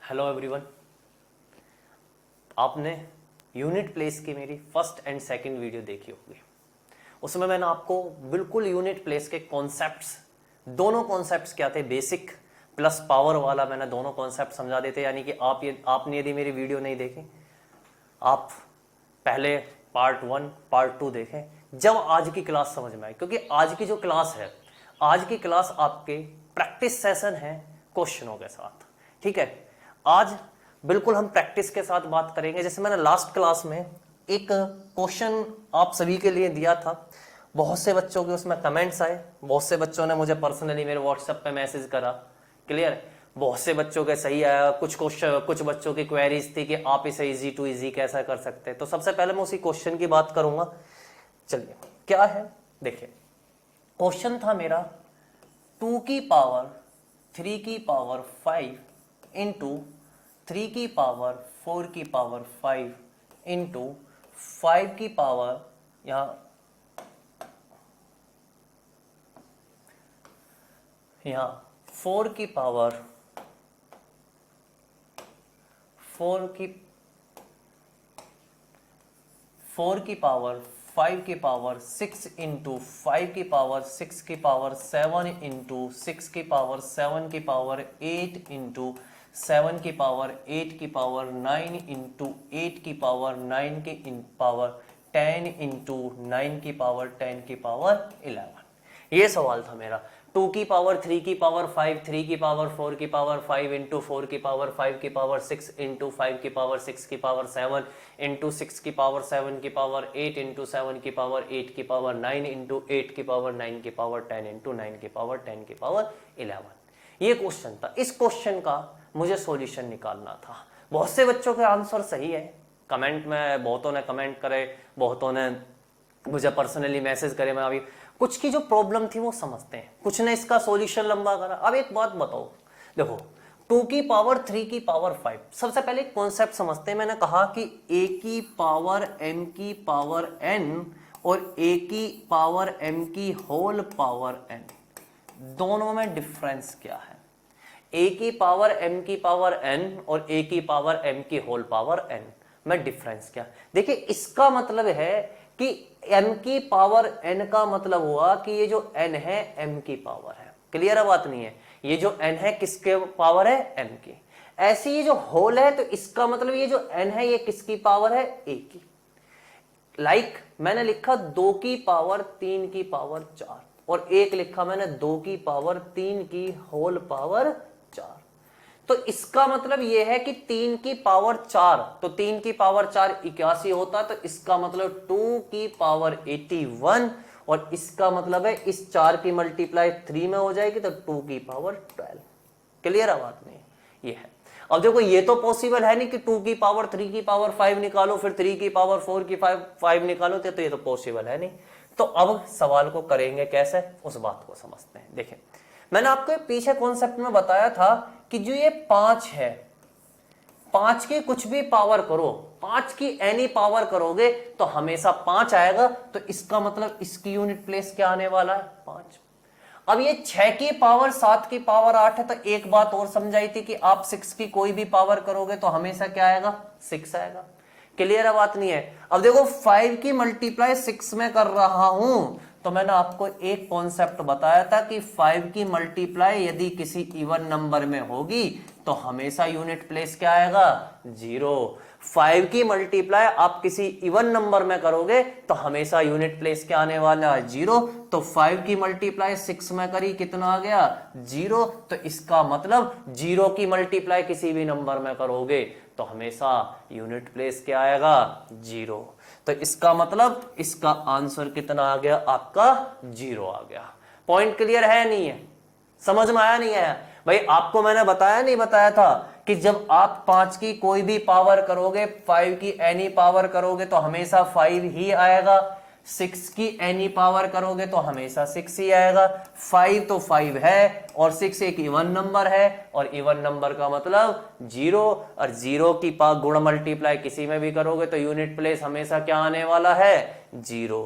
Hello everyone, आपने unit place की मेरी फर्स्ट एंड सेकंड वीडियो देखी होगी। उसमें मैंने आपको बिल्कुल यूनिट प्लेस के कॉन्सेप्ट्स, दोनों कॉन्सेप्ट्स क्या थे, बेसिक प्लस पावर वाला, मैंने दोनों कॉन्सेप्ट समझा देते। यानी कि आपने यदि मेरी वीडियो नहीं देखी, आप पहले पार्ट 1 पार्ट 2 देखें, जब आज की क्लास समझ में आए। क्योंकि आज की जो क्लास है, आज की क्लास आपके प्रैक्टिस सेशन है क्वेश्चनों के साथ। ठीक है, आज बिल्कुल हम प्रैक्टिस के साथ बात करेंगे। जैसे मैंने लास्ट क्लास में एक क्वेश्चन आप सभी के लिए दिया था, बहुत से बच्चों के उसमें कमेंट्स आए, बहुत से बच्चों ने मुझे पर्सनली मेरे व्हाट्सएप पे मैसेज करा। क्लियर, बहुत से बच्चों के सही आया, कुछ बच्चों की क्वेरीज थी कि आप इसे इजी टू इजी कैसा कर सकते हैं। तो सबसे पहले मैं उसी क्वेश्चन की बात करूंगा। चलिए, क्या है देखिए, क्वेश्चन था मेरा 2 की पावर 3 की पावर 5 इंटू 3 की पावर 4 की पावर 5 इंटू 5 की पावर यहाँ 4 की पावर 4 की पावर 5 की पावर 6 इंटू 5 की पावर 6 की पावर 7 इंटू 6 की पावर 7 की पावर 8 इंटू 7 की पावर 8 की पावर 9 इंटू 8 की पावर 9 की पावर 10 इंटू 9 की पावर 10 की पावर 11। ये सवाल था मेरा। 2 की पावर 3 की पावर 5, 3 की पावर 4 की पावर 5 इंटू 4 की पावर 5 की पावर 6 इंटू 5 की पावर 6 की पावर 7 इंटू 6 की पावर 7 की पावर 8 इंटू 7 की पावर 8 की पावर 9 इंटू 8 की पावर 9 की पावर 10 इंटू 9 की पावर 10 की पावर 11। ये क्वेश्चन था। इस क्वेश्चन का मुझे सॉल्यूशन निकालना था। बहुत से बच्चों के आंसर सही है, कमेंट में बहुतों ने कमेंट करे, बहुतों ने मुझे पर्सनली मैसेज करे। मैं अभी कुछ की जो प्रॉब्लम थी वो समझते हैं, कुछ ने इसका सॉल्यूशन लंबा करा। अब एक बात बताओ, देखो 2 की पावर 3 की पावर 5, सबसे पहले कॉन्सेप्ट समझते हैं। मैंने कहा कि a की पावर m की पावर n और a की पावर m की होल पावर n, दोनों में डिफरेंस क्या है। a की पावर m की पावर n और a की पावर m की होल पावर n में डिफरेंस क्या। देखिए, इसका मतलब है कि m की पावर n का मतलब हुआ कि ये जो n है m की पावर है। क्लियर है बात नहीं है, ये जो n है किसके पावर है, m की। ऐसे ये जो होल है, तो इसका मतलब ये जो n है ये किसकी पावर है, a की। लाइक मैंने लिखा 2 की पावर 3 की पावर 4 और एक लिखा मैंने 2 की पावर 3 की होल पावर 4। तो इसका मतलब यह है कि 3 की पावर 4, तो 3 की पावर 4 81 होता, तो इसका मतलब 2 की पावर 81, और इसका मतलब है इस 4 की मल्टीप्लाई 3 में हो जाएगी तो 2 की पावर 12। क्लियर है बात नहीं, ये है। अब देखो, ये तो पॉसिबल है नहीं कि 2 की पावर 3 की पावर 5 निकालो फिर 3 की पावर 4 की 5 निकालो, तो ये तो पॉसिबल है नहीं। तो अब सवाल को करेंगे कैसे, उस बात को समझते हैं। देखिए, मैंने आपको पीछे कॉन्सेप्ट में बताया था कि जो ये 5 है, 5 की कुछ भी पावर करो, 5 की एनी पावर करोगे तो हमेशा 5 आएगा, तो इसका मतलब इसकी यूनिट प्लेस क्या आने वाला है, 5। अब ये 6 की पावर 7 की पावर 8 है, तो एक बात और समझाई थी कि आप 6 की कोई भी पावर करोगे तो हमेशा क्या आएगा, 6 आएगा। क्लियर है बात नहीं है। अब देखो, 5 की मल्टीप्लाई 6 में कर रहा हूं, तो मैंने आपको एक कॉन्सेप्ट बताया था कि 5 की मल्टीप्लाई यदि किसी इवन नंबर में होगी तो हमेशा यूनिट प्लेस क्या आएगा, 0। 5 की मल्टीप्लाई आप किसी इवन नंबर में करोगे तो हमेशा यूनिट प्लेस क्या आने वाला है, 0। तो 5 की मल्टीप्लाई 6 में करी, कितना आ गया, 0। तो इसका मतलब 0 की मल्टीप्लाई किसी भी नंबर में करोगे तो हमेशा यूनिट प्लेस क्या आएगा, 0। तो इसका मतलब इसका आंसर कितना आ गया आपका, 0 आ गया। पॉइंट क्लियर है नहीं है, समझ में आया नहीं आया भाई। आपको मैंने बताया नहीं बताया था कि जब आप 5 की कोई भी पावर करोगे, 5 की एनी पावर करोगे तो हमेशा 5 ही आएगा, 6 की एनी पावर करोगे तो हमेशा 6 ही आएगा। 5 तो 5 है और 6 एक इवन नंबर है, और इवन नंबर का मतलब 0, और 0 की गुण मल्टीप्लाई किसी में भी करोगे तो यूनिट प्लेस हमेशा क्या आने वाला है, 0।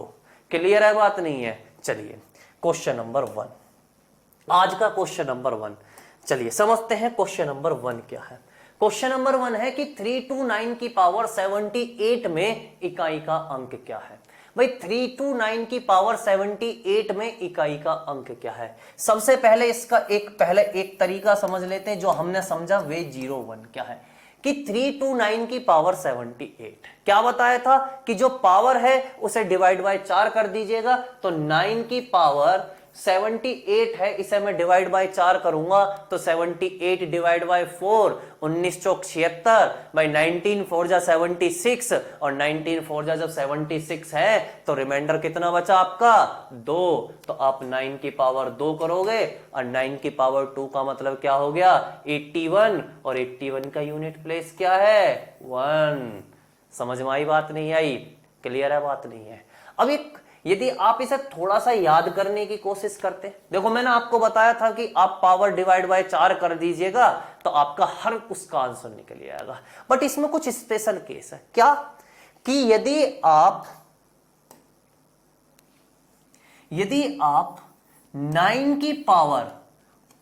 क्लियर है बात नहीं है। चलिए, क्वेश्चन नंबर 1, आज का क्वेश्चन नंबर 1, चलिए समझते हैं क्वेश्चन नंबर 1 क्या है। क्वेश्चन नंबर 1 है कि 3 to 9 की पावर 78 में इकाई का अंक क्या है। भाई 3 to 9 की पावर 78 में इकाई का अंक क्या है। सबसे पहले इसका एक तरीका समझ लेते हैं जो हमने समझा, वे 01 क्या है कि 3 to 9 की पावर 78 क्या बताया था कि जो पावर है उसे डिवाइड बाय 4 कर दीजिएगा, तो 9 की पावर 78 है, इसे मैं डिवाइड बाय 4 करूंगा तो 78 डिवाइड बाय 4, 19 चौक 76 बाई 19 4 जा 76, और 19 4 जा जब 76 है तो रिमाइंडर कितना बचा आपका 2, तो आप 9 की पावर 2 करोगे और 9 की पावर 2 का मतलब क्या हो गया 81, और 81 का यूनिट प्लेस क्या है 1। समझ में आई बात नहीं आई, क्लियर है बात नहीं है। अब एक यदि आप इसे थोड़ा सा याद करने की कोशिश करते, देखो मैंने आपको बताया था कि आप पावर डिवाइड बाय 4 कर दीजिएगा तो आपका हर उसका आंसर निकल जाएगा, बट इसमें कुछ स्पेशल केस है। क्या कि यदि आप 9 की पावर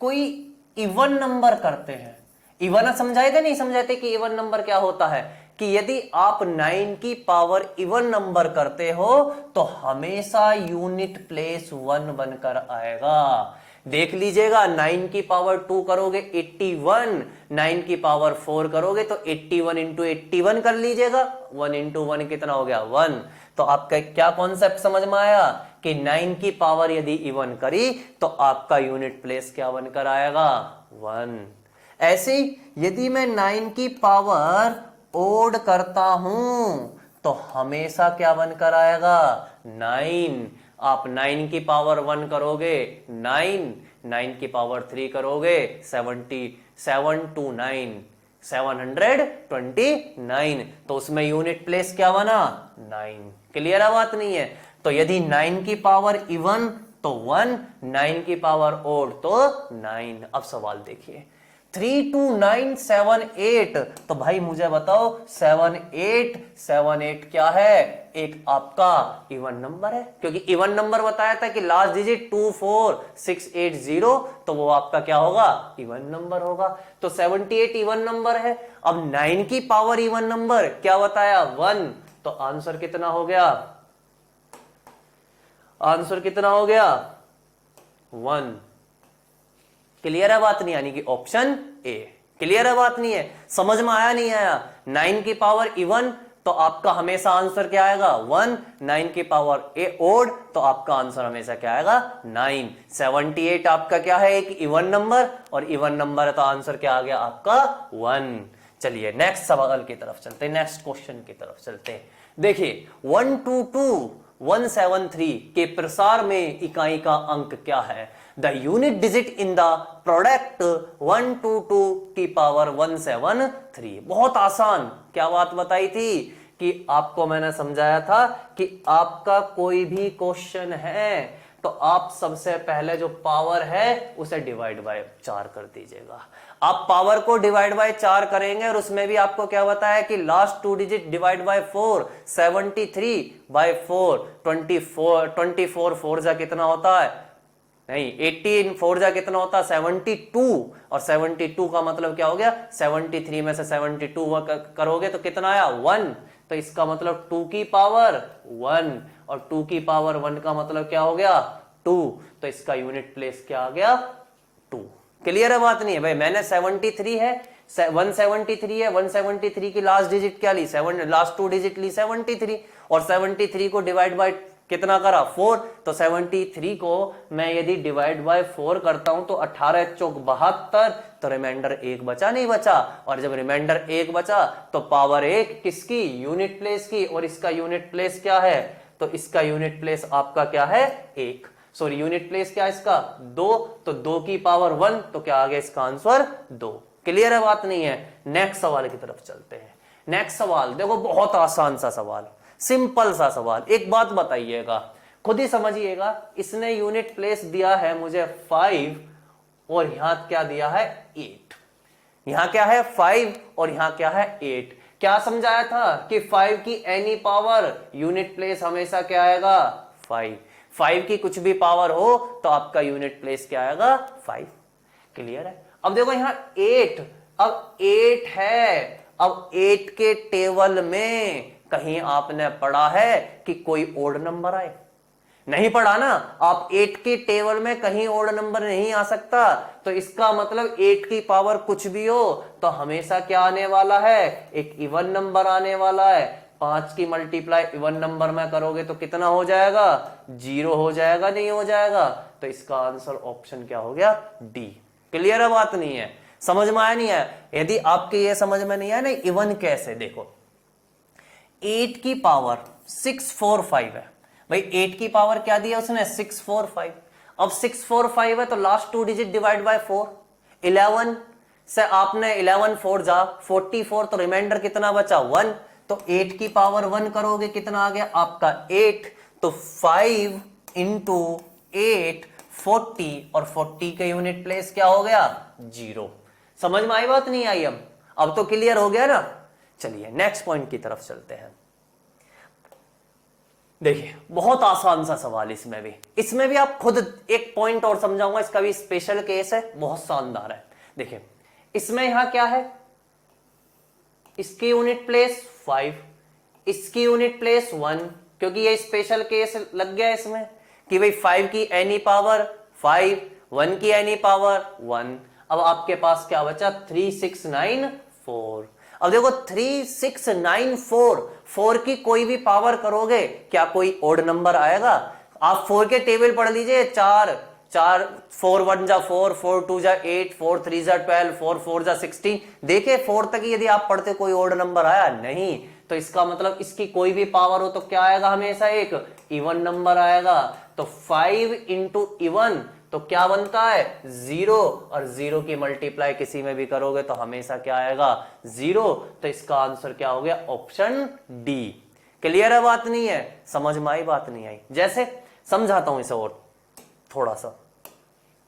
कोई इवन नंबर करते हैं, इवन समझाए थे नहीं समझाए थे कि इवन नंबर क्या होता है, कि यदि आप 9 की पावर इवन नंबर करते हो तो हमेशा यूनिट प्लेस 1 बनकर आएगा। देख लीजिएगा 9 की पावर 2 करोगे 81, 9 की पावर 4 करोगे तो 81 इंटू 81 कर लीजिएगा, 1 इंटू 1 कितना हो गया 1। तो आपका क्या कॉन्सेप्ट समझ में आया कि 9 की पावर यदि इवन करी तो आपका यूनिट प्लेस क्या बनकर आएगा 1। ऐसे यदि मैं 9 की पावर ओड करता हूं तो हमेशा क्या बनकर आएगा 9। आप 9 की पावर 1 करोगे 9, 9 की पावर 3 करोगे 77 टू 9 729, तो उसमें यूनिट प्लेस क्या बना 9। क्लियर है बात नहीं है। तो यदि 9 की पावर इवन तो 1, 9 की पावर ओड तो 9। अब सवाल देखिए 3 to 9 7 8, तो भाई मुझे बताओ 7 8 क्या है, एक आपका इवन नंबर है, क्योंकि इवन नंबर बताया था कि लास्ट डिजिट 24680, तो वो आपका क्या होगा इवन नंबर होगा। तो 78 इवन नंबर है। अब 9 की पावर इवन नंबर क्या बताया 1, तो आंसर कितना हो गया, आंसर कितना हो गया 1। क्लियर है बात नहीं, यानी कि ऑप्शन ए। क्लियर है बात नहीं है, समझ में आया नहीं आया। 9 की पावर इवन तो आपका हमेशा आंसर क्या आएगा 1, 9 की पावर ए ओड तो आपका आंसर हमेशा क्या आएगा 9। 78 आपका क्या है एक इवन नंबर, और इवन नंबर है तो आंसर क्या आ गया आपका 1। चलिए नेक्स्ट सवाल की तरफ चलते हैं, नेक्स्ट क्वेश्चन की तरफ चलते हैं। देखिए 122 173 के प्रसार में इकाई का अंक क्या है। The unit digit in the product 122 की पावर 173। बहुत आसान, क्या बात बताई थी कि आपको मैंने समझाया था कि आपका कोई भी क्वेश्चन है तो आप सबसे पहले जो पावर है उसे डिवाइड बाय 4 कर दीजिएगा। आप पावर को डिवाइड बाय 4 करेंगे और उसमें भी आपको क्या बताया कि last 2 digit divide by 4, 73 by 4, 24 4 जा कितना होता है, नहीं 18 4 जा कितना होता है 72, और 72 का मतलब क्या हो गया 73 में से 72 करोगे तो कितना आया 1, तो इसका मतलब 2 की पावर 1, और 2 की पावर 1 का मतलब क्या हो गया 2, तो इसका यूनिट प्लेस क्या आ गया 2। क्लियर है बात नहीं है भाई। मैंने 73 है 173 है, 173 की लास्ट डिजिट क्या ली 7, लास्ट 2 डिजिट ली 73, और 73 को डिवाइड बाय कितना करा 4, तो 73 को मैं यदि डिवाइड बाय 4 करता हूं तो 18 चौक 72, तो रिमाइंडर 1 बचा नहीं बचा, और जब रिमाइंडर 1 बचा तो पावर 1 किसकी यूनिट प्लेस की, और इसका यूनिट प्लेस क्या है, तो इसका यूनिट प्लेस आपका क्या है 1, सॉरी यूनिट प्लेस क्या है इसका 2, तो 2 की पावर 1, तो क्या आ गया इसका आंसर 2। क्लियर है बात नहीं है। नेक्स्ट सवाल की तरफ चलते हैं। नेक्स्ट सवाल देखो बहुत आसान सा सवाल, सिंपल सा सवाल। एक बात बताइएगा, खुद ही समझिएगा, इसने यूनिट प्लेस दिया है मुझे 5 और यहां क्या दिया है 8, यहां क्या है 5 और यहां क्या है 8। क्या समझाया था कि 5 की एनी पावर यूनिट प्लेस हमेशा क्या आएगा 5 की कुछ भी पावर हो तो आपका यूनिट प्लेस क्या आएगा 5। क्लियर है। अब देखो यहां 8 अब 8 है, अब 8 के टेबल में कहीं आपने पढ़ा है कि कोई ओड नंबर आए? नहीं पढ़ा ना। आप 8 के टेबल में कहीं ओड नंबर नहीं आ सकता, तो इसका मतलब 8 की पावर कुछ भी हो तो हमेशा क्या आने वाला है? एक इवन नंबर आने वाला है। 5 की मल्टीप्लाई इवन नंबर में करोगे तो कितना हो जाएगा? 0 हो जाएगा, नहीं हो जाएगा? तो इसका आंसर ऑप्शन क्या हो गया? डी। क्लियर है? बात नहीं है? समझ में आया नहीं है? यदि आपके ये समझ में नहीं आया ना इवन कैसे, देखो 8 की पावर 645 है भाई। 8 की पावर क्या दिया उसने? 645। अब 645 है तो लास्ट 2 डिजिट डिवाइड बाय 4। 11 से आपने 11 4 जा 44, तो रिमाइंडर कितना बचा? 1। तो 8 की पावर 1 करोगे कितना आ गया आपका? 8। तो 5 इंटू 8 40, और 40 के यूनिट प्लेस क्या हो गया? 0। समझ में आई बात? नहीं आई? अब तो क्लियर हो गया ना। चलिए नेक्स्ट पॉइंट की तरफ चलते हैं। देखिए बहुत आसान सा सवाल इसमें भी आप खुद एक पॉइंट और समझाऊंगा, इसका भी स्पेशल केस है, बहुत शानदार है। देखिए इसमें यहां क्या है? इसकी यूनिट प्लेस 5, इसकी यूनिट प्लेस 1, क्योंकि ये स्पेशल केस लग गया इसमें कि भाई 5 की एनी पावर 5, 1 की एनी पावर 1। अब आपके पास क्या बचा? 3694। अब देखो 3694, 4 की कोई भी पावर करोगे क्या कोई ओड नंबर आएगा? आप 4 के टेबल पढ़ लीजिए। 4 4 1 जा 4, 4 2 जा 8, 4 3 जा 12, 4 4 जा 16। देखिए 4 तक यदि आप पढ़ते कोई ओड नंबर आया नहीं, तो इसका मतलब इसकी कोई भी पावर हो तो क्या आएगा? हमेशा एक इवन नंबर आएगा। तो 5 इंटू इवन तो क्या बनता है? 0, और 0 की मल्टीप्लाई किसी में भी करोगे तो हमेशा क्या आएगा? 0। तो इसका आंसर क्या हो गया? Option D. क्लियर है? बात नहीं है? समझ में आई? बात नहीं आई? जैसे समझाता हूं इसे और थोड़ा सा।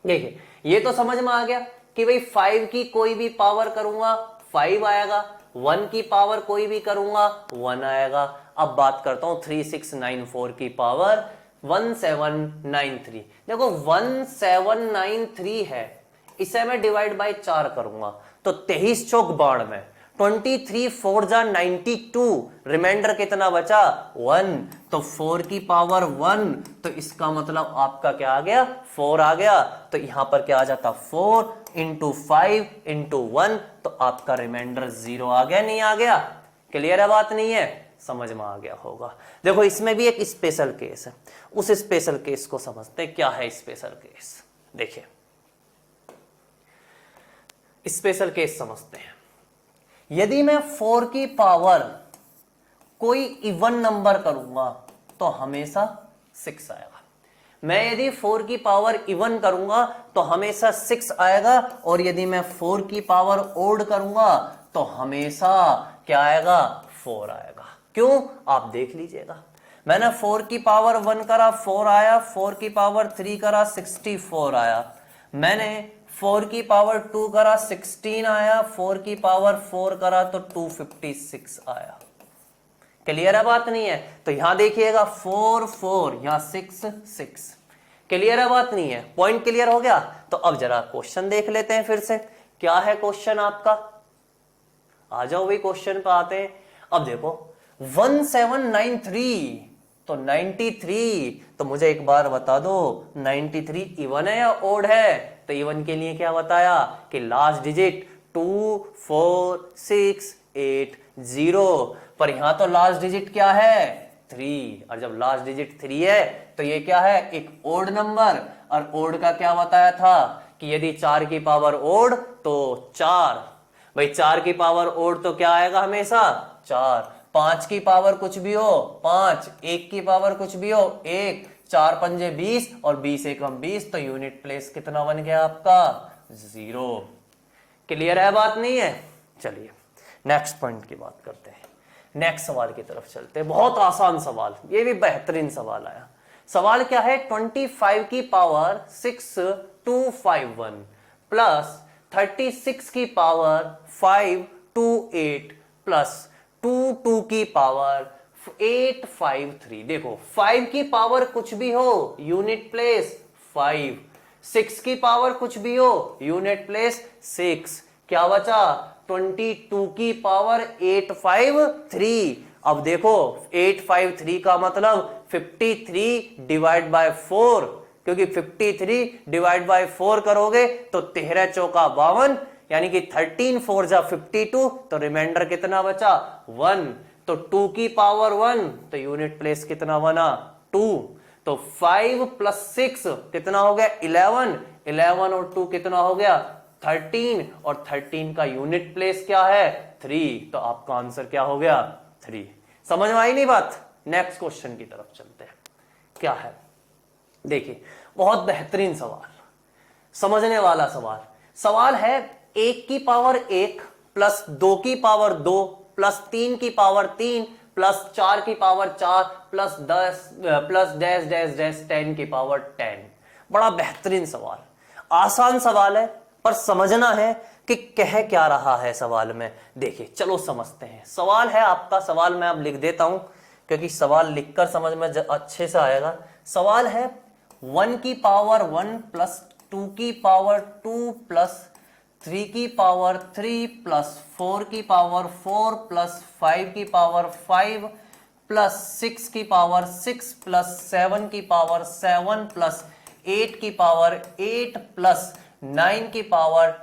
देखिए ये तो समझ में आ गया कि भाई 5 की कोई भी पावर करूंगा 5 आएगा, 1 की पावर कोई भी करूंगा 1 आएगा। अब बात करता हूं 3694 की पावर 1793। देखो 1793 है, इसे मैं डिवाइड बाय 4 करूंगा तो 23 चौक 92, 23 4 जा 92, रिमाइंडर कितना बचा? 1। तो 4 की पावर 1, तो इसका मतलब आपका क्या आ गया? 4 आ गया। तो यहां पर क्या आ जाता? 4 इंटू 5 इंटू 1, तो आपका रिमाइंडर 0 आ गया, नहीं आ गया? क्लियर है? बात नहीं है? समझ में आ गया होगा। देखो इसमें भी एक स्पेशल केस है, उस स्पेशल केस को समझते हैं। क्या है स्पेशल केस? देखिए स्पेशल केस समझते हैं। यदि मैं 4 की पावर कोई इवन नंबर करूंगा तो हमेशा 6 आएगा। मैं यदि 4 की पावर इवन करूंगा तो हमेशा 6 आएगा, और यदि मैं 4 की पावर ओड करूंगा तो हमेशा क्या आएगा? 4 आएगा। क्यों? आप देख लीजिएगा। मैंने 4 की पावर 1 करा 4 आया, 4 की पावर 3 करा 64 आया, मैंने 4 की पावर 2 करा 16 आया, 4 की पावर 4 करा तो 256 आया। क्लियर है? बात नहीं है? तो यहां देखिएगा 4 4, यहां 6 6। क्लियर है? बात नहीं है? पॉइंट क्लियर हो गया? तो अब जरा क्वेश्चन देख लेते हैं फिर से। क्या है क्वेश्चन आपका? आ जाओ भाई क्वेश्चन पे आते हैं। अब देखो 1793 तो 93, तो मुझे एक बार बता दो 93 इवन है या ओड है? तो इवन के लिए क्या बताया कि लास्ट डिजिट 2 4 6 8 0, पर यहां तो लास्ट डिजिट क्या है? 3, और जब लास्ट डिजिट 3 है तो ये क्या है? एक ओड नंबर। और ओड का क्या बताया था कि यदि 4 की पावर ओड तो 4। भाई 4 की पावर ओड तो क्या आएगा? हमेशा 4। 5 की पावर कुछ भी हो 5, 1 की पावर कुछ भी हो 1, 4 पंजे 20, और 20 एकम 20, तो यूनिट प्लेस कितना बन गया आपका? 0। क्लियर है? बात नहीं है? चलिए नेक्स्ट पॉइंट की बात करते हैं। नेक्स्ट सवाल की तरफ चलते हैं। बहुत आसान सवाल, ये भी बेहतरीन सवाल आया। सवाल क्या है? 25 की पावर 6251 प्लस 36 की पावर 528 प्लस 2 की पावर 853। देखो 5 की पावर कुछ भी हो यूनिट प्लेस 5, 6 की पावर कुछ भी हो यूनिट प्लेस 6। क्या बचा 22 की पावर 853। अब देखो 853 का मतलब 53 डिवाइड बाय 4, क्योंकि 53 डिवाइड बाय 4 करोगे तो 13 चौका 52, यानी कि 13 4 जा 52, तो रिमाइंडर कितना बचा 1। तो 2 की पावर 1, तो यूनिट प्लेस कितना बना 2। तो 5 प्लस 6 कितना हो गया 11, 11 और 2 कितना हो गया 13, और 13 का यूनिट प्लेस क्या है 3। तो आपका आंसर क्या हो गया 3। समझ में आई नहीं बात? नेक्स्ट क्वेश्चन की तरफ चलते हैं। क्या है देखिए, बहुत बेहतरीन सवाल, समझने वाला सवाल। सवाल है 1 की पावर 1 प्लस 2 की पावर 2 प्लस 3 की पावर 3 प्लस 4 की power 4 plus 10 plus dash dash dash 10 की पावर 10। बड़ा बेहतरीन सवाल, आसान सवाल है, पर समझना है कि कह क्या रहा है सवाल में। देखिए चलो समझते हैं। सवाल है आपका, सवाल मैं अब लिख देता हूं क्योंकि सवाल लिखकर समझ में अच्छे से आएगा। सवाल है 1 की पावर 1 प्लस 2 की पावर 2 प्लस 3 की पावर 3 प्लस 4 की पावर 4 प्लस 5 की पावर 5 प्लस 6 की पावर 6 प्लस 7 की पावर 7 प्लस 8 की पावर 8 प्लस 9 की पावर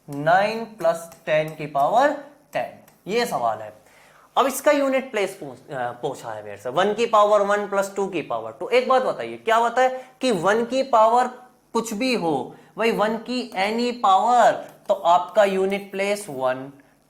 9 प्लस 10 की पावर 10। ये सवाल है। अब इसका यूनिट प्लेस पूछा है मेरे से। 1 की पावर 1 प्लस 2 की पावर 2। एक बात बताइए, क्या होता है कि 1 की पावर कुछ भी हो, वही 1 की एनी पावर, तो आपका यूनिट प्लेस 1।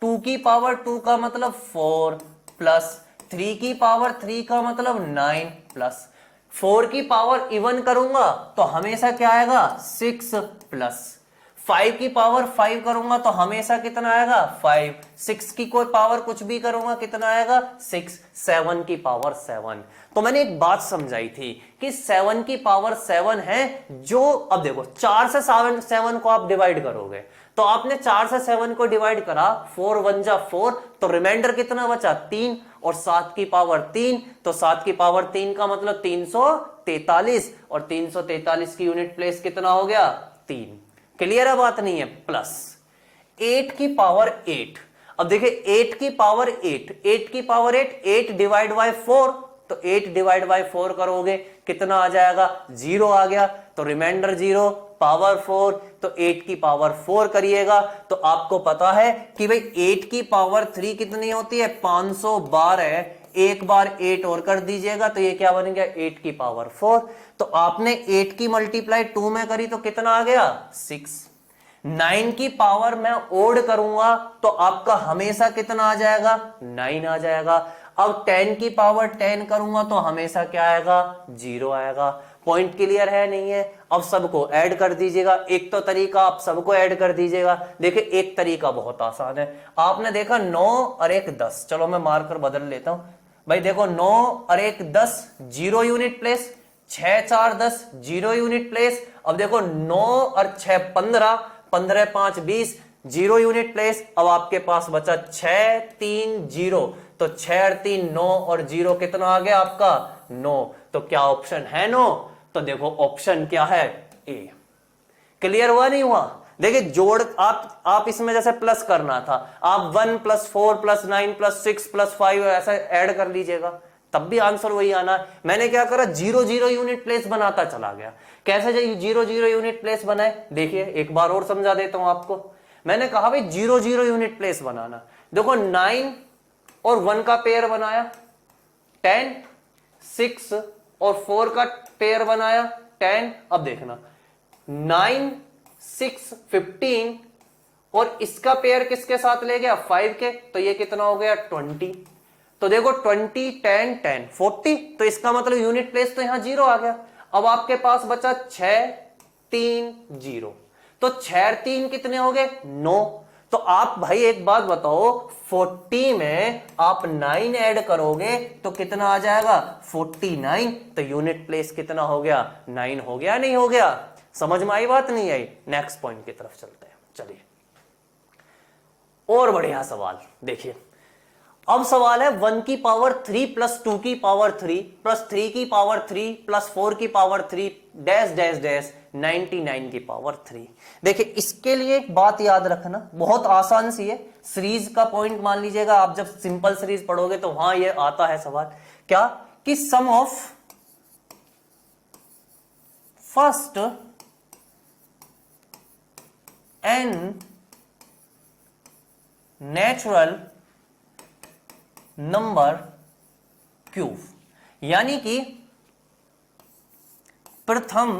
2 की पावर 2 का मतलब 4 प्लस 3 की पावर 3 का मतलब 9 प्लस 4 की पावर इवन करूंगा तो हमेशा क्या आएगा 6 प्लस 5 की पावर 5 करूंगा तो हमेशा कितना आएगा 5। 6 की कोई पावर कुछ भी करूंगा कितना आएगा 6। 7 की पावर 7। तो मैंने एक बात समझाई थी कि 7 की पावर 7 है जो, अब देखो 4 से 7 को आप डिवाइड करोगे तो आपने 4 से 7 को डिवाइड करा, 4 1 जा 4, तो रिमाइंडर कितना बचा 3, और 7 की पावर 3, तो 7 की पावर 3 का मतलब 343, और 343 की यूनिट प्लेस कितना हो गया 3। क्लियर है बात नहीं है? प्लस 8 की पावर 8। अब देखिए 8 की पावर 8, 8 की पावर 8, 8 डिवाइड बाय 4, तो 8 डिवाइड बाय 4 करोगे कितना आ जाएगा 0 आ गया, तो रिमाइंडर 0 पावर 4, तो 8 की पावर 4 करिएगा तो आपको पता है कि भाई 8 की पावर 3 कितनी होती है 512। एक बार 8 और कर दीजिएगा तो ये क्या बन गया 8 की पावर 4। तो आपने 8 की मल्टीप्लाई 2 में करी तो कितना आ गया 6। 9 की पावर मैं ओड करूंगा तो आपका हमेशा कितना आ जाएगा 9 आ जाएगा। अब 10 की पावर 10 करूंगा तो हमेशा क्या आएगा 0 आएगा। पॉइंट क्लियर है नहीं है? अब सबको ऐड कर दीजिएगा। एक तो तरीका आप सबको ऐड कर दीजिएगा। देखिए एक तरीका बहुत आसान है। आपने देखा 9 और 1 10, चलो मैं मार्कर बदल लेता हूं भाई। देखो 9 और 1 10, 0 यूनिट प्लेस, 6 4 10, 0 यूनिट प्लेस। अब देखो 9 और 6 15, 15 5 20, 0 यूनिट प्लेस। अब आपके पास बचा 6 3 0, तो 6 और 3 9, और 0 कितना आ गया आपका 9। तो क्या ऑप्शन है 9? तो देखो ऑप्शन क्या है ए। क्लियर हुआ नहीं हुआ? देखिए जोड़ आप इसमें जैसे प्लस करना था, आप 1 प्लस 4 प्लस 9 प्लस 6 प्लस 5 ऐसा ऐड कर लीजिएगा, तब भी आंसर वही आना है। मैंने क्या करा 0 0 यूनिट प्लेस बनाता चला गया। कैसे 0 0 यूनिट प्लेस बनाए, देखिए एक बार और समझा देता हूं आपको। मैंने कहा भाई 0 0 यूनिट प्लेस बनाना। देखो 9 और 1 का पेयर बनाया 10, 6 और 4 का पेयर बनाया 10। अब देखना 9 6 15, और इसका पेयर किसके साथ ले गया 5 के, तो ये कितना हो गया 20। तो देखो 20 10 10 40, तो इसका मतलब यूनिट प्लेस तो यहां 0 आ गया। अब आपके पास बचा 6 3 0, तो 6 और 3 कितने हो गए 9। तो आप भाई एक बात बताओ 40 में आप 9 ऐड करोगे तो कितना आ जाएगा 49, तो यूनिट प्लेस कितना हो गया 9 हो गया नहीं हो गया? समझ में आई बात नहीं आई? नेक्स्ट पॉइंट की तरफ चलते हैं। चलिए और बढ़िया सवाल देखिए। अब सवाल है 1 की पावर 3 प्लस 2 की पावर 3 प्लस 3 की पावर 3 प्लस 4 की पावर 3 डैश डैश डैश 99 की पावर 3। देखिए इसके लिए एक बात याद रखना, बहुत आसान सी है, सीरीज का पॉइंट मान लीजिएगा आप, जब सिंपल सीरीज पढ़ोगे तो वहां ये आता है सवाल, क्या कि sum of first n natural number cube, यानी कि प्रथम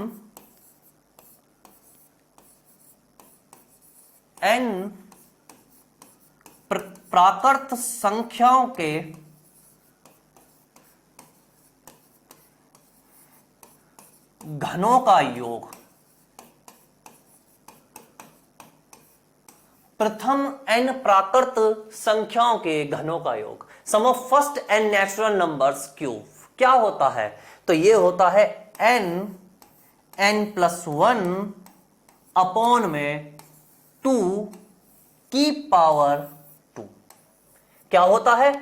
n प्राकृत संख्याओं के घनों का योग, प्रथम n प्राकृत संख्याओं के घनों का योग, sum of first n natural numbers cube क्या होता है, तो ये होता है n प्लस 1 अपॉन में 2 की पावर 2। क्या होता है,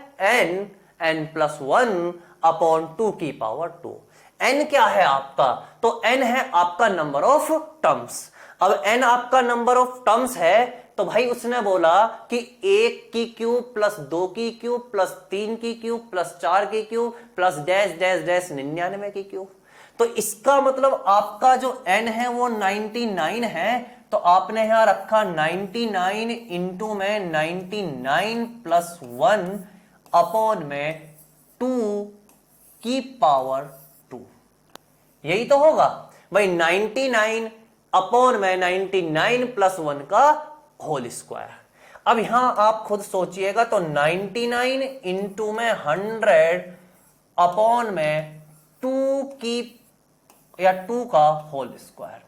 n प्लस 1 अपॉन 2 की पावर 2। n क्या है आपका, तो n है आपका नंबर ऑफ टर्म्स। अब n आपका नंबर ऑफ टर्म्स है तो भाई उसने बोला कि 1 की क्यूब प्लस 2 की क्यूब प्लस 3 की क्यूब प्लस 4 की cube plus dash dash dash 99 की क्यूब, तो इसका मतलब आपका जो n है वो 99 है, तो आपने यहां रखा 99 इंटू में 99 प्लस 1 अपॉन में 2 की पावर 2, यही तो होगा भाई 99 अपॉन में 99 प्लस 1 का होल स्क्वायर। अब यहां आप खुद सोचिएगा, तो 99 इंटू में 100 अपॉन में 2 की या 2 का होल स्क्वायर,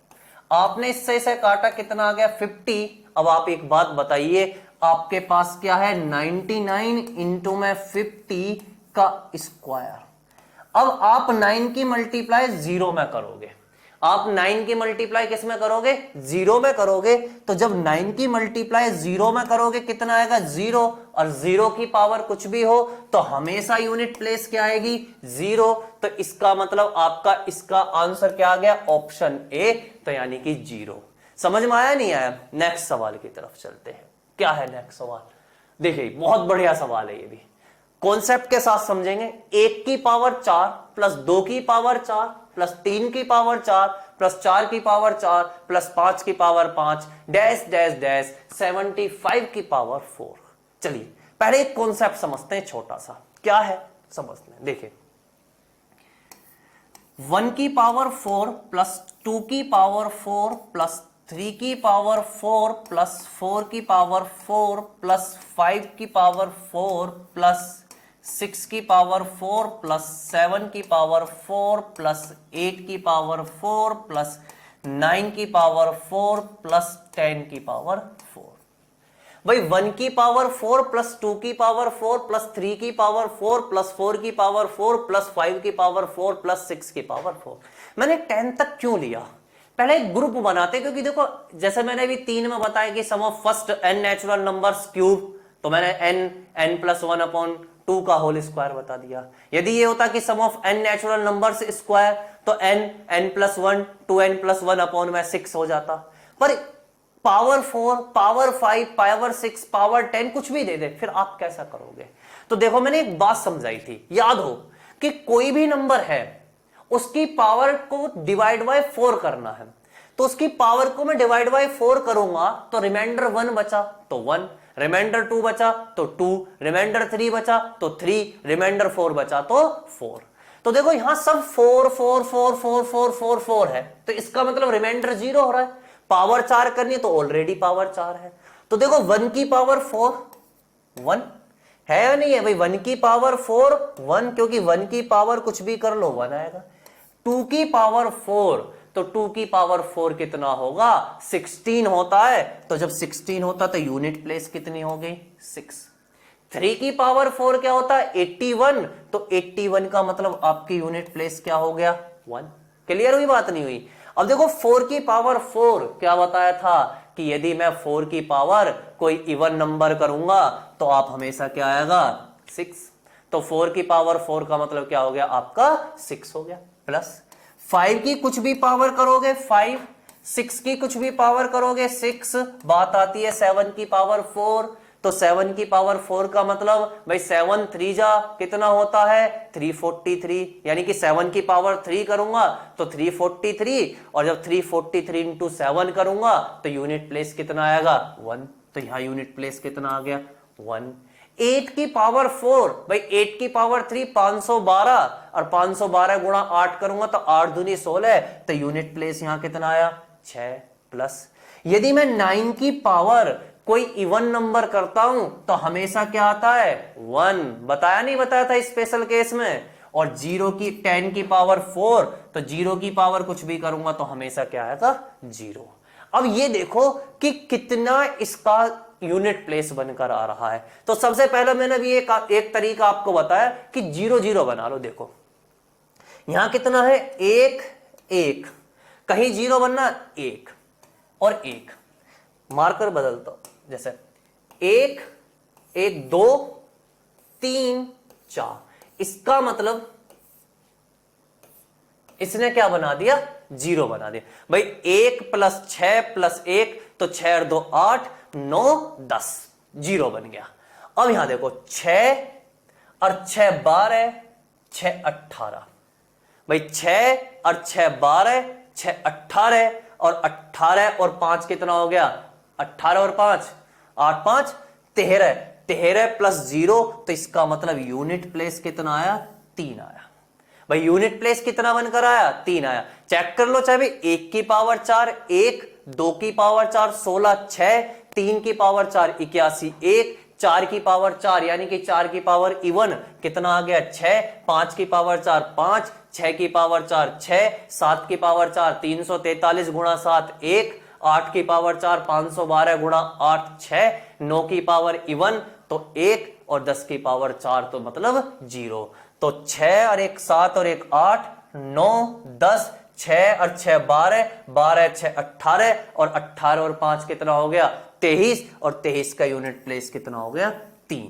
आपने इससे इसे काटा कितना आ गया 50। अब आप एक बात बताइए, आपके पास क्या है 99 इंटू में 50 का स्क्वायर। अब आप 9 की मल्टीप्लाई 0 में करोगे, आप 9 की मल्टीप्लाई किस में करोगे, 0 में करोगे, तो जब 9 की मल्टीप्लाई 0 में करोगे कितना आएगा 0, और 0 की पावर कुछ भी हो तो हमेशा यूनिट प्लेस क्या आएगी 0, तो इसका मतलब आपका इसका आंसर क्या आ गया ऑप्शन ए, तो यानी कि 0। समझ में आया नहीं आया, नेक्स्ट सवाल की तरफ चलते हैं। क्या है नेक्स्ट सवाल, देखिए बहुत बढ़िया सवाल है, ये भी कॉन्सेप्ट के साथ समझेंगे। 1 की पावर 4 प्लस 2 की पावर 4 प्लस 3 की पावर 4 प्लस 4 की पावर 4 प्लस 5 की पावर 5 डैश डैश डैश 75 की पावर 4। चलिए पहले एक कॉन्सेप्ट समझते हैं छोटा सा, क्या है समझते हैं। देखिए 1 की पावर 4 प्लस 2 की पावर 4 प्लस 3 की पावर 4 प्लस 4 की पावर 4 प्लस 5 की पावर 4 प्लस 6 की पावर 4 प्लस 7 की पावर 4 प्लस 8 की पावर 4 प्लस 9 की पावर 4 प्लस 10 की पावर 4। भाई 1 की पावर 4 प्लस 2 की पावर 4 प्लस 3 की पावर 4 प्लस 4 की पावर 4 प्लस 5 की पावर 4 प्लस 6 की पावर 4। मैंने 10 तक क्यों लिया, पहले एक ग्रुप बनाते, क्योंकि देखो जैसे मैंने अभी 3 में बताया कि sum of first n natural numbers cube, तो मैंने n प्लस 1 अपॉन 2 का होल स्क्वायर बता दिया। यदि ये होता कि sum of n natural numbers square, तो n plus 1 2n plus 1 upon में 6 हो जाता, पर पावर 4 पावर 5 पावर 6 पावर 10 कुछ भी दे दे, फिर आप कैसा करोगे। तो देखो मैंने एक बात समझाई थी, याद हो कि कोई भी नंबर है उसकी पावर को डिवाइड बाय 4 करना है, तो उसकी पावर को मैं डिवाइड बाय 4 करूंगा तो रिमाइंडर 1 बचा तो 1, रिमाइंडर 2 बचा तो 2, रिमाइंडर 3 बचा तो 3, रिमाइंडर 4 बचा तो 4। तो देखो यहां सब 4 4 4 4 4 4 4 है, तो इसका मतलब रिमाइंडर 0 हो रहा है। पावर 4 करनी है तो ऑलरेडी पावर 4 है, तो देखो 1 की पावर 4 1 है या नहीं है भाई, 1 की पावर 4 1, क्योंकि 1 की पावर कुछ भी कर लो 1 आएगा। 2 की पावर 4, तो 2 की पावर 4 कितना होगा 16 होता है, तो जब 16 होता तो यूनिट प्लेस कितनी हो गई 6। 3 की पावर 4 क्या होता है 81, तो 81 का मतलब आपकी यूनिट प्लेस क्या हो गया 1। क्लियर हुई बात नहीं हुई। अब देखो 4 की पावर 4 क्या बताया था कि यदि मैं 4 की पावर कोई इवन नंबर करूंगा तो आप हमेशा क्या आएगा 6, तो 4 की पावर 4 का मतलब क्या हो गया आपका 6 हो गया, प्लस 5 की कुछ भी पावर करोगे 5, 6 की कुछ भी पावर करोगे 6, बात आती है 7 की पावर 4, तो 7 की पावर 4 का मतलब भाई 7 3 जा कितना होता है 343, यानी कि 7 की पावर 3 करूंगा तो 343, और जब 343 इंटू 7 करूंगा तो यूनिट प्लेस कितना आएगा 1, तो यहां यूनिट प्लेस कितना आ गया 1। 8 की पावर 4, भाई 8 की पावर 3 512, और 512 गुणा 8 करूंगा तो 8 दूनी 16, तो यूनिट प्लेस यहां कितना आया 6, प्लस यदि मैं 9 की पावर कोई इवन नंबर करता हूं तो हमेशा क्या आता है 1, बताया नहीं बताया था स्पेशल केस में, और 0 की 10 की पावर 4, तो 0 की पावर कुछ भी करूंगा तो हमेशा क्या आएगा 0। अब ये देखो कि कितना इसका यूनिट प्लेस बनकर आ रहा है। तो सबसे पहले मैंने भी एक तरीका आपको बताया कि 0 0 बना लो। देखो यहां कितना है 1 1, कहीं 0 बनना 1 और 1, मार्कर बदलता हूं, जैसे 1 1 2 3 4, इसका मतलब इसने क्या बना दिया 0 बना दिया। भाई 1 प्लस 6 प्लस 1, तो 6 और 2 8 9 10, 0 बन गया। अब यहां देखो 6 और 6 12, 6 18, भाई 6 और 6 12, 6 18, और 18 और 5 कितना हो गया 18 और 5 8 5 13, 13 प्लस 0, तो इसका मतलब यूनिट प्लेस कितना आया 3 आया। भाई यूनिट प्लेस कितना बनकर आया 3 आया। चेक कर लो, चाहे भाई 1 की पावर 4 1, 2 की पावर 4 16, 6, 3 की पावर 4 81, 1, 4 की पावर 4 यानी कि 4 की पावर इवन कितना आ गया 6, 5 की पावर 4 5, 6 की पावर 4 6, 7 की पावर 4 343 गुणा 7 1, 8 की पावर 4 512 गुणा 8 6, 9 की पावर इवन तो 1, और 10 की पावर 4 तो मतलब 0। तो 6 और 1 7 और 1 8 9 10, 6 और 6 12, 12 6 18, और 18 और 5 कितना हो गया 23, और 23 का यूनिट प्लेस कितना हो गया 3।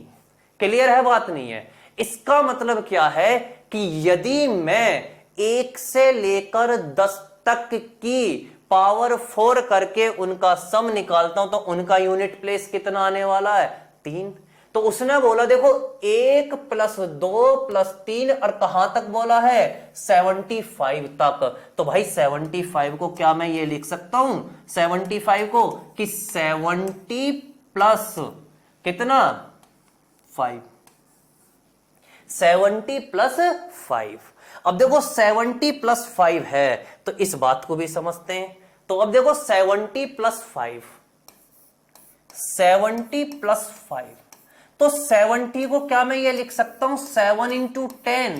क्लियर है बात नहीं है? इसका मतलब क्या है कि यदि मैं 1 से लेकर 10 तक की पावर 4 करके उनका सम निकालता हूं तो उनका यूनिट प्लेस कितना आने वाला है 3। तो उसने बोला देखो 1 प्लस 2 प्लस 3, और कहां तक बोला है 75 तक। तो भाई 75 को क्या मैं ये लिख सकता हूं 75 को कि 70 प्लस कितना 5, 70 प्लस 5। अब देखो 70 प्लस 5 है तो इस बात को भी समझते हैं। तो अब देखो 70 प्लस 5, 70 प्लस 5, तो 70 को क्या मैं ये लिख सकता हूं 7 इंटू 10,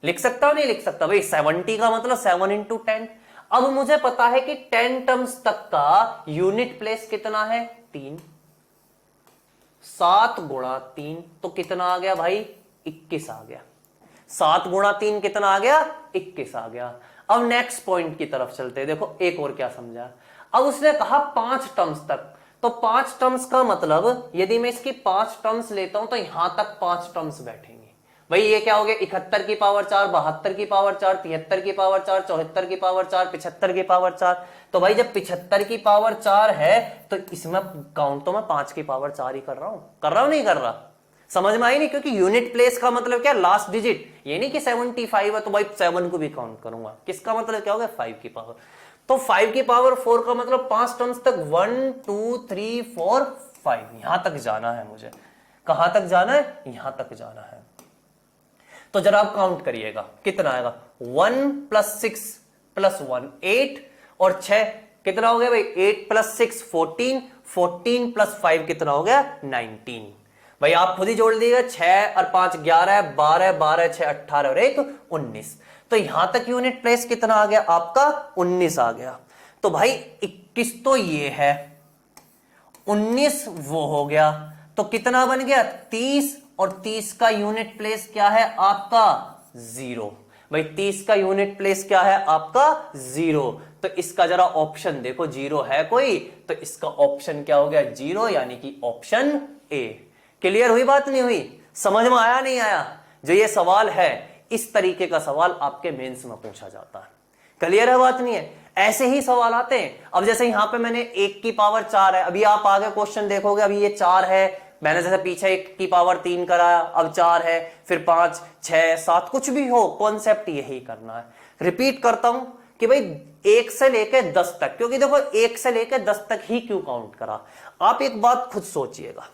लिख सकता हूं नहीं लिख सकता भाई 70 का मतलब 7 इंटू 10। अब मुझे पता है कि 10 टर्म्स तक का यूनिट प्लेस कितना है 3, 7 गुणा 3 तो कितना आ गया भाई 21 आ गया। 7 गुणा 3 कितना आ गया 21 आ गया। अब नेक्स्ट पॉइंट की तरफ चलते हैं। देखो एक और क्या समझा। अब उसने कहा 5 टर्म्स तक, तो 5 टर्म्स का मतलब यदि मैं इसकी 5 टर्म्स लेता हूं तो यहां तक 5 टर्म्स बैठेंगे। भाई ये क्या हो गया 71 की पावर 4, 72 की पावर 4, 73 की पावर 4, 74 की पावर 4, 75 की पावर 4। तो भाई जब 75 की पावर 4 है तो इसमें काउंट तो मैं 5 की पावर 4 ही कर रहा हूं नहीं कर रहा? समझ में आई नहीं? क्योंकि यूनिट प्लेस का मतलब क्या लास्ट डिजिट, ये नहीं कि 75 है तो भाई 7 को भी काउंट करूंगा। किसका मतलब क्या हो गया 5 की पावर। तो 5 की पावर 4 का मतलब 5 टर्म्स तक 1 2 3 4 5 यहां तक जाना है मुझे। कहां तक जाना है यहां तक जाना है। तो जरा आप काउंट करिएगा कितना आएगा 1 प्लस 6 प्लस 1 8, और 6 कितना हो गया भाई 8 प्लस 6 14, 14 प्लस 5 कितना हो गया 19। भाई आप खुद ही जोड़ लीजिएगा 6 और 5 11, 12 12 6 18 और 1 19। तो यहां तक यूनिट प्लेस कितना आ गया आपका 19 आ गया। तो भाई 21 तो ये है, 19 वो हो गया, तो कितना बन गया 30, और 30 का यूनिट प्लेस क्या है आपका 0। भाई 30 का यूनिट प्लेस क्या है आपका 0। तो इसका जरा ऑप्शन देखो 0 है कोई, तो इसका ऑप्शन क्या हो गया 0, यानी कि ऑप्शन ए। क्लियर हुई बात नहीं हुई? समझ में आया नहीं आया? जो ये सवाल है इस तरीके का सवाल आपके मेंस में पूछा जाता है। क्लियर है बात नहीं है? ऐसे ही सवाल आते हैं। अब जैसे यहां पे मैंने 1 की पावर 4 है, अभी आप आगे क्वेश्चन देखोगे, अभी ये 4 है, मैंने जैसे पीछे 1 की पावर 3 कराया, अब 4 है, फिर 5, 6, 7, कुछ भी हो, कॉन्सेप्ट यही करना है। रिपीट करता हूं कि भाई 1 से लेके 10 तक, क्योंकि देखो 1 से लेके 10 तक ही क्यों काउंट करा। आप एक बात खुद सोचिएगा,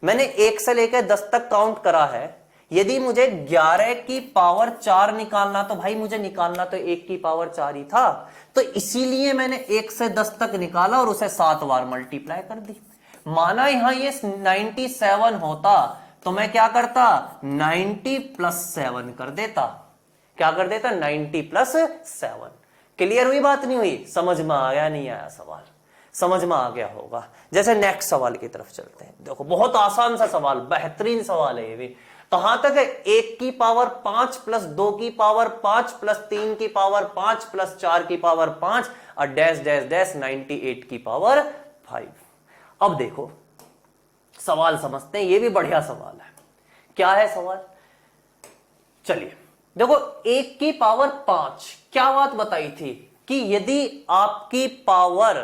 मैंने 1 से लेके 10 तक काउंट करा है, यदि मुझे 11 की पावर 4 निकालना, तो भाई मुझे निकालना तो 1 की पावर 4 ही था, तो इसीलिए मैंने 1 से 10 तक निकाला और उसे 7 बार मल्टीप्लाई कर दी। माना यहां ये 97 होता तो मैं क्या करता, 90 प्लस 7 कर देता। क्या कर देता? 90 प्लस 7। क्लियर हुई बात नहीं हुई? समझ में आया नहीं आया सवाल? समझ में आ गया होगा। जैसे नेक्स्ट सवाल की तरफ चलते हैं। देखो बहुत आसान सा सवाल, बेहतरीन सवाल है ये भी। कहां तक है? 1 की पावर 5 प्लस 2 की पावर 5 प्लस 3 की पावर 5 प्लस 4 की पावर 5 और डैश डैश डैश 98 की पावर 5। अब देखो सवाल समझते हैं, ये भी बढ़िया सवाल है। क्या है सवाल? चलिए देखो, 1 की पावर 5, क्या बात बताई थी कि यदि आपकी पावर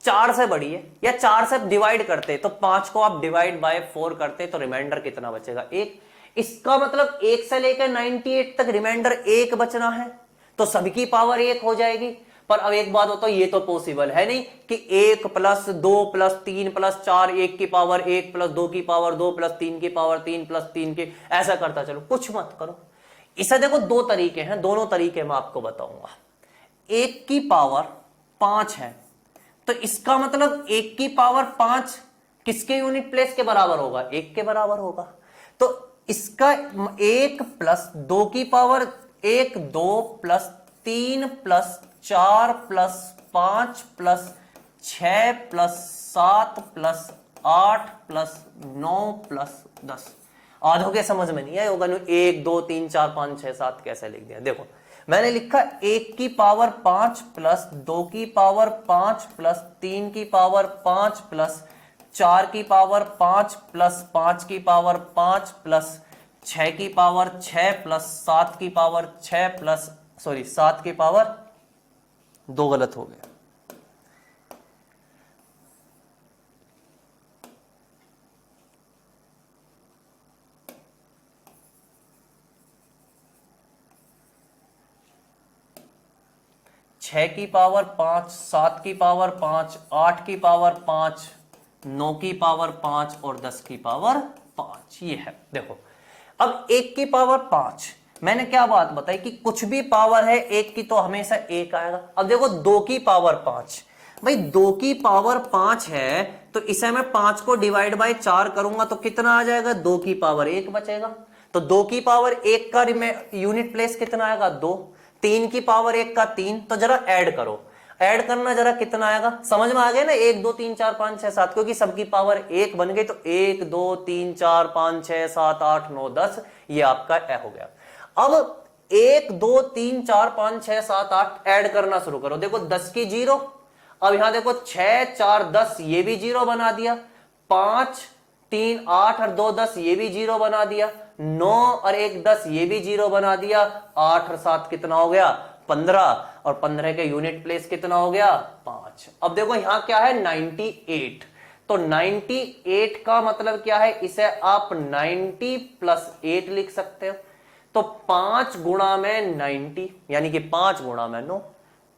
4 से बड़ी है या 4 से डिवाइड करते, तो 5 को आप डिवाइड बाय 4 करते तो रिमाइंडर कितना बचेगा? 1। इसका मतलब 1 से लेकर 98 तक रिमाइंडर 1 बचना है, तो सबकी पावर 1 हो जाएगी। पर अब एक बात होता है, ये तो पॉसिबल है नहीं कि 1 प्लस 2 प्लस 3 प्लस 4, 1 की पावर 1 प्लस 2 की पावर 2 प्लस 3 की पावर 3 प्लस 3 की, ऐसा करता चलो। कुछ मत करो। इसे देखो दो तरीके हैं, दोनों तरीके मैं आपको बताऊंगा। 1 की पावर 5 है, तो इसका मतलब 1 की पावर 5 किसके यूनिट प्लेस के बराबर होगा? 1 के बराबर होगा। तो इसका 1 प्लस 2 की power 1, 2 plus 3 plus 4 plus 5 plus 6 plus 7 plus 8 plus 9 plus 10। आधों के समझ में नहीं आया होगा, 1 2 3 4 5 6 7 कैसे लिख दिया? देखो मैंने लिखा 1 की पावर 5 प्लस 2 की पावर 5 प्लस 3 की पावर 5 प्लस 4 की पावर 5 प्लस 5 की पावर 5 प्लस 6 की पावर 6 प्लस 7 की पावर 6 प्लस 7 की पावर 2 गलत हो गया। छह की पावर 5, 7 की पावर 5, 8 की पावर 5, 9 की पावर 5 और 10 की पावर 5, ये है। देखो अब 1 की पावर 5, मैंने क्या बात बताई कि कुछ भी पावर है 1 की तो हमेशा 1 आएगा। अब देखो 2 की पावर 5, भाई 2 की पावर 5 है तो इसे मैं 5 को डिवाइड बाय 4 करूंगा तो कितना आ जाएगा? 2 की पावर 1 बचेगा। तो 2 की पावर 1 का यूनिट प्लेस कितना आएगा? 2। 3 की पावर 1 का 3, तो जरा ऐड करो, ऐड करना जरा कितना आएगा? समझ में आ गया ना? 1 2 3 4 5 6 7, क्योंकि सबकी पावर 1 बन गई तो 1 2 3 4 5 6 7 8 9 10, ये आपका ए हो गया। अब 1 2 3 4 5 6 7 8 ऐड करना शुरू करो। देखो 10 की 0, अब यहां देखो 6 4 10, ये भी 0 बना दिया। 5 3 8 और 2 10, ये भी 0 बना दिया। 9 और 1 10, ये भी 0 बना दिया। 8 और 7 कितना हो गया? 15, और 15 के यूनिट प्लेस कितना हो गया? 5। अब देखो यहां क्या है? 98। तो 98 का मतलब क्या है? इसे आप 90 प्लस 8 लिख सकते हो। तो 5 गुणा में 90, यानी कि 5 गुणा में 9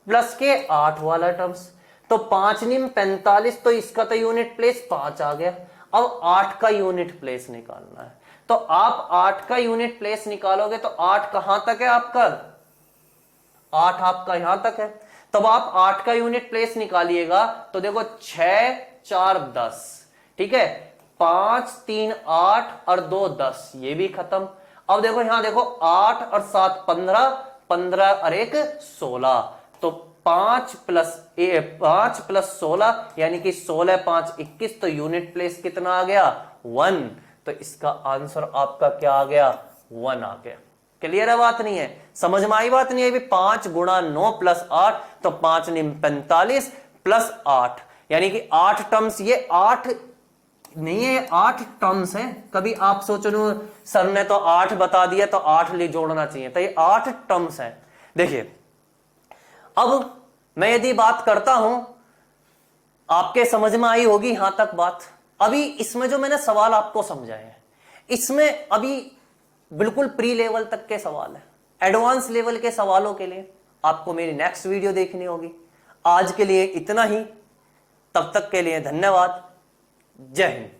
प्लस के 8 वाला टर्म्स, तो 5 निम 45, तो इसका तो यूनिट प्लेस 5 आ गया। अब 8 का यूनिट प्लेस निकालना है, तो आप 8 का यूनिट प्लेस निकालोगे तो 8 कहां तक है आपका? 8 आपका यहां तक है। तब आप 8 का यूनिट प्लेस निकालिएगा तो देखो 6 4 10, ठीक है, 5 3 8 और 2 10, ये भी खत्म। अब देखो यहां देखो 8 और 7 15, 15 और 1 16, तो 5 प्लस 16 यानी कि 16 5 21, तो यूनिट प्लेस कितना आ गया? 1। तो इसका आंसर आपका क्या आ गया? 1 आ गया। क्लियर है बात नहीं है? समझ में आई बात नहीं है? 5 गुणा 9 प्लस 8, तो 5 निम 45 प्लस 8, यानी कि 8 टर्म्स, ये 8 नहीं है, 8 टर्म्स हैं। कभी आप सोचो लो सर ने तो 8 बता दिया तो 8 ले जोड़ना चाहिए, तो ये 8 टर्म्स हैं। देखिए अब मैं यदि बात करता हूं, आपके समझ में आई होगी यहां तक बात। अभी इसमें जो मैंने सवाल आपको समझाए हैं, इसमें अभी बिल्कुल प्री लेवल तक के सवाल है। एडवांस लेवल के सवालों के लिए आपको मेरी नेक्स्ट वीडियो देखनी होगी। आज के लिए इतना ही, तब तक के लिए धन्यवाद। जय हिंद।